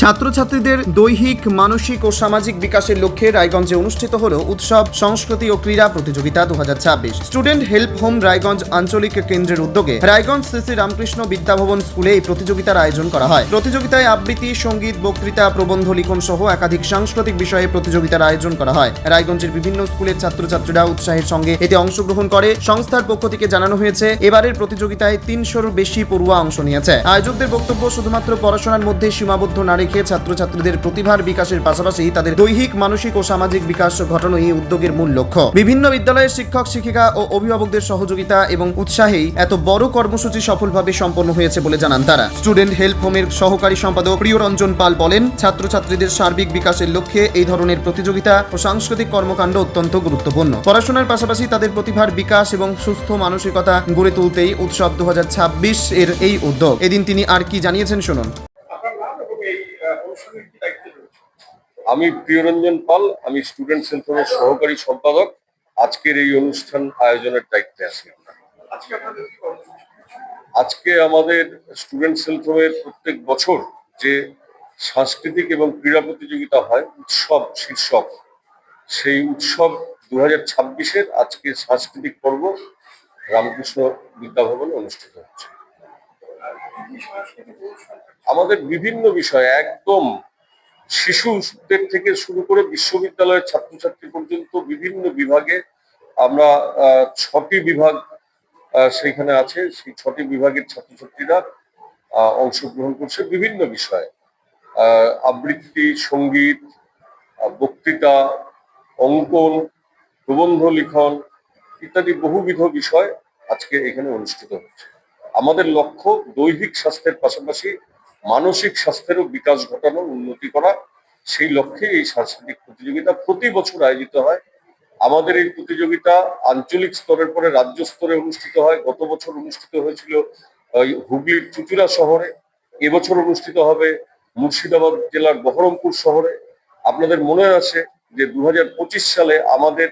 ছাত্রছাত্রীদের দৈহিক, মানসিক ও সামাজিক বিকাশের লক্ষ্যে রায়গঞ্জে অনুষ্ঠিত হল উৎসব, সংস্কৃতি ও ক্রীড়া প্রতিযোগিতা 2026। স্টুডেন্ট হেল্প হোম রায়গঞ্জ আঞ্চলিক কেন্দ্রের উদ্যোগে রায়গঞ্জ শ্রী রামকৃষ্ণ বিদ্যাভবন স্কুলে এই প্রতিযোগিতার আয়োজন করা হয়। প্রতিযোগিতায় আবৃত্তি, সঙ্গীত, বক্তৃতা, প্রবন্ধ লিখন সহ একাধিক সাংস্কৃতিক বিষয়ে প্রতিযোগিতার আয়োজন করা হয়। রায়গঞ্জের বিভিন্ন স্কুলের ছাত্রছাত্রীরা উৎসাহের সঙ্গে এতে অংশগ্রহণ করে। সংস্থার পক্ষ থেকে জানানো হয়েছে, এবারের প্রতিযোগিতায় 300-র বেশি পড়ুয়া অংশ নিয়েছে। আয়োজকদের বক্তব্য, শুধুমাত্র পড়াশোনার মধ্যে সীমাবদ্ধ না রেখে ছাত্রছাত্রীদের প্রতিভার বিকাশের পাশাপাশি তাদের দৈহিক, মানসিক ও সামাজিক বিকাশ ঘটানো এই উদ্যোগের মূল লক্ষ্য। বিভিন্ন বিদ্যালয়ের শিক্ষক, শিক্ষিকা ও অভিভাবকদের সহযোগিতা এবং উৎসাহেই এত বড় কর্মসূচি সফলভাবে সম্পন্ন হয়েছে বলে জানান তারা। স্টুডেন্ট হেল্প হোমের সহকারী সম্পাদক প্রিয়রঞ্জন পাল বলেন, ছাত্রছাত্রীদের সার্বিক বিকাশের লক্ষ্যে এই ধরনের প্রতিযোগিতা ও সাংস্কৃতিক কর্মকাণ্ড অত্যন্ত গুরুত্বপূর্ণ। পড়াশোনার পাশাপাশি তাদের প্রতিভার বিকাশ এবং সুস্থ মানসিকতা গড়ে তুলতেই উৎসব 2026 এর এই উদ্যোগ। এদিন তিনি আর কি জানিয়েছেন শুনুন। আমি প্রিয়রঞ্জন পাল, আমি স্টুডেন্ট হেল্প হোমের সহকারী সম্পাদক। আজকের এই অনুষ্ঠান আয়োজনের দায়িত্বে আছি। আজকে আমাদের স্টুডেন্ট হেল্প হোমের প্রত্যেক বছর যে সাংস্কৃতিক এবং ক্রীড়া প্রতিযোগিতা হয়, উৎসব শীর্ষক, সেই উৎসব 2026-এর আজকে সাংস্কৃতিক পর্ব রামকৃষ্ণ বিদ্যাভবনে অনুষ্ঠিত হচ্ছে। আমাদের বিভিন্ন বিষয়, একদম শিশুদের থেকে শুরু করে বিশ্ববিদ্যালয়ের ছাত্রছাত্রী পর্যন্ত বিভিন্ন বিভাগে আমরা 6টি বিভাগ সেইখানে আছে। সেই 6টি বিভাগের ছাত্রছাত্রীরা অংশগ্রহণ করছে বিভিন্ন বিষয়ে। আবৃত্তি, সঙ্গীত, বক্তৃতা, অঙ্কন, প্রবন্ধ লিখন ইত্যাদি বহুবিধ বিষয় আজকে এখানে অনুষ্ঠিত হচ্ছে। আমাদের লক্ষ্য দৈহিক স্বাস্থ্যের পাশাপাশি মানসিক স্বাস্থ্যেরও বিকাশ ঘটানো, উন্নতি করা। সেই লক্ষ্যে এই সাংস্কৃতিক প্রতিযোগিতা প্রতি বছর আয়োজিত হয়। আমাদের এই প্রতিযোগিতা আঞ্চলিক স্তরের পরে রাজ্য স্তরে অনুষ্ঠিত হয়। গত বছর অনুষ্ঠিত হয়েছিল হুগলির চুঁচুড়া শহরে, এবছর অনুষ্ঠিত হবে মুর্শিদাবাদ জেলার বহরমপুর শহরে। আপনাদের মনে আছে যে 2025 সালে আমাদের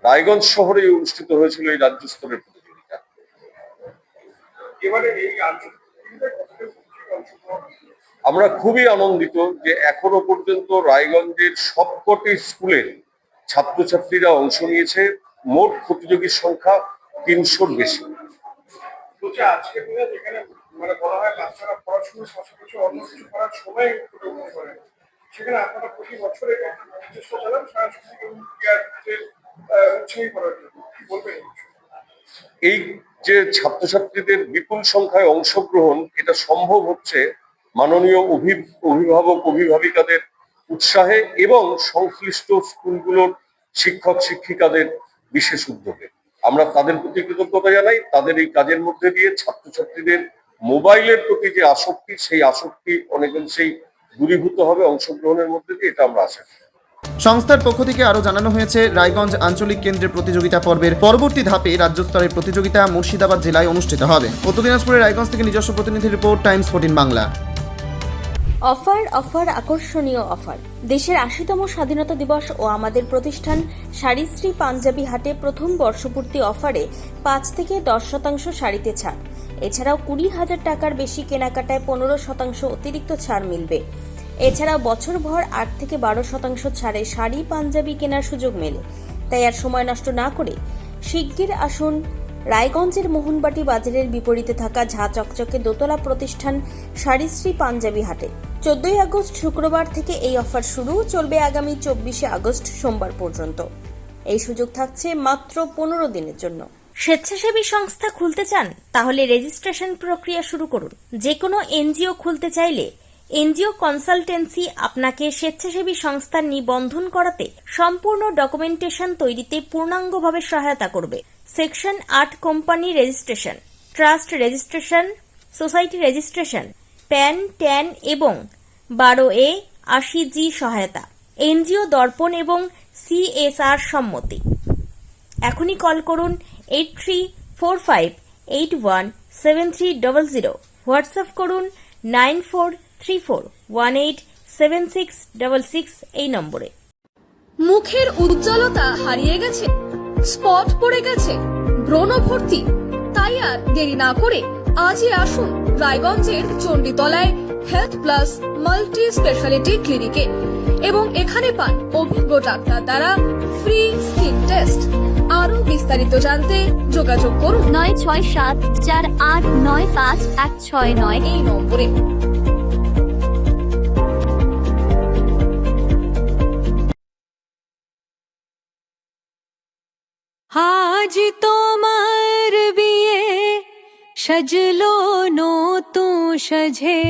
রায়গঞ্জ শহরে অনুষ্ঠিত হয়েছিল এই রাজ্য স্তরের প্রতিযোগিতা। আমরা খুবই আনন্দিত যে এখনো পর্যন্ত রায়গঞ্জের সবকটি স্কুলের ছাত্রছাত্রীরা অংশ নিয়েছে। মোট প্রতিযোগীর সংখ্যা 300-র বেশি। এই যে ছাত্রছাত্রীদের বিপুল সংখ্যায় অংশগ্রহণ, এটা সম্ভব হচ্ছে মাননীয় অভিভাবক অভিভাবিকাদের উৎসাহে এবং সংশ্লিষ্ট স্কুলগুলোর শিক্ষক শিক্ষিকাদের বিশেষ উদ্যোগে। আমরা তাদের প্রতি কৃতজ্ঞতা জানাই। তাদের এই কাজের মধ্যে দিয়ে ছাত্রছাত্রীদের মোবাইলের প্রতি যে আসক্তি, সেই আসক্তি অনেকাংশেই দূরীভূত হবে অংশগ্রহণের মধ্যে দিয়ে, এটা আমরা আশা করি। সংস্থার পক্ষ থেকে আরো জানানো হয়েছে, রায়গঞ্জ আঞ্চলিক কেন্দ্রের প্রতিযোগিতা পর্বের পরবর্তী ধাপে রাজ্য স্তরের প্রতিযোগিতা মুর্শিদাবাদ জেলায় অনুষ্ঠিত হবে। উত্তর দিনাজপুরের রায়গঞ্জ থেকে নিজস্ব প্রতিনিধি রিপোর্ট, টাইমস 14 বাংলা। অফার আকর্ষণীয় অফার। দেশের 80তম স্বাধীনতা দিবস ও আমাদের প্রতিষ্ঠান শাড়িশ্রী পাঞ্জাবি হাটে প্রথম বর্ষপূর্তি অফারে 5 থেকে 10% শাড়িতে ছাড়। এছাড়াও 20,000 টাকার বেশি কেনাকাটায় 15% অতিরিক্ত ছাড় মিলবে। এছাড়াও বছরভর 8 থেকে 12% ছাড়ে শাড়ি পাঞ্জাবি কেনার সুযোগ মেলে। তাই আর সময় নষ্ট না করে শিগগির আসুন রায়গঞ্জের মোহনবাটি বাজারের বিপরীতে থাকা ঝা চকচকে দোতলা প্রতিষ্ঠান শাড়িশ্রী পাঞ্জাবি হাটে। 14 আগস্ট শুক্রবার থেকে এই অফার শুরু, চলবে আগামী 24 আগস্ট সোমবার পর্যন্ত। এই সুযোগ থাকছে মাত্র 15 দিনের জন্য। স্বেচ্ছাসেবী সংস্থা খুলতে চান? তাহলে রেজিস্ট্রেশন প্রক্রিয়া শুরু করুন। যে কোনো এনজিও খুলতে চাইলে এনজিও কনসালটেন্সি আপনাকে স্বেচ্ছাসেবী সংস্থার নিবন্ধন করাতে সম্পূর্ণ ডকুমেন্টেশন তৈরিতে পূর্ণাঙ্গভাবে সহায়তা করবে। Section 8 company registration, trust registration, society registration, pan, tan এবং 12A 80G সহায়তা, এনজিও দর্পণ এবং CSR সম্মতি। এখনই কল করুন 8345817300, হোয়াটসঅ্যাপ করুন 9434187666 এই নম্বরে। মুখের উজ্জ্বলতা হারিয়ে গেছে, স্পট পড়ে গেছে, ব্রণ ভর্তি, তাই আর দেরি না করে আজই আসুন রায়গঞ্জের চণ্ডীতলায় হেলথ প্লাস মাল্টি স্পেশালিটি ক্লিনিকে এবং এখানে পান অভিজ্ঞ ডাক্তার দ্বারা ফ্রি স্কিন টেস্ট। আরো বিস্তারিত জানতে যোগাযোগ করুন 9674895169 এই নম্বরে। আজ তোমার বিয়ে সাজলো নতুন সাজে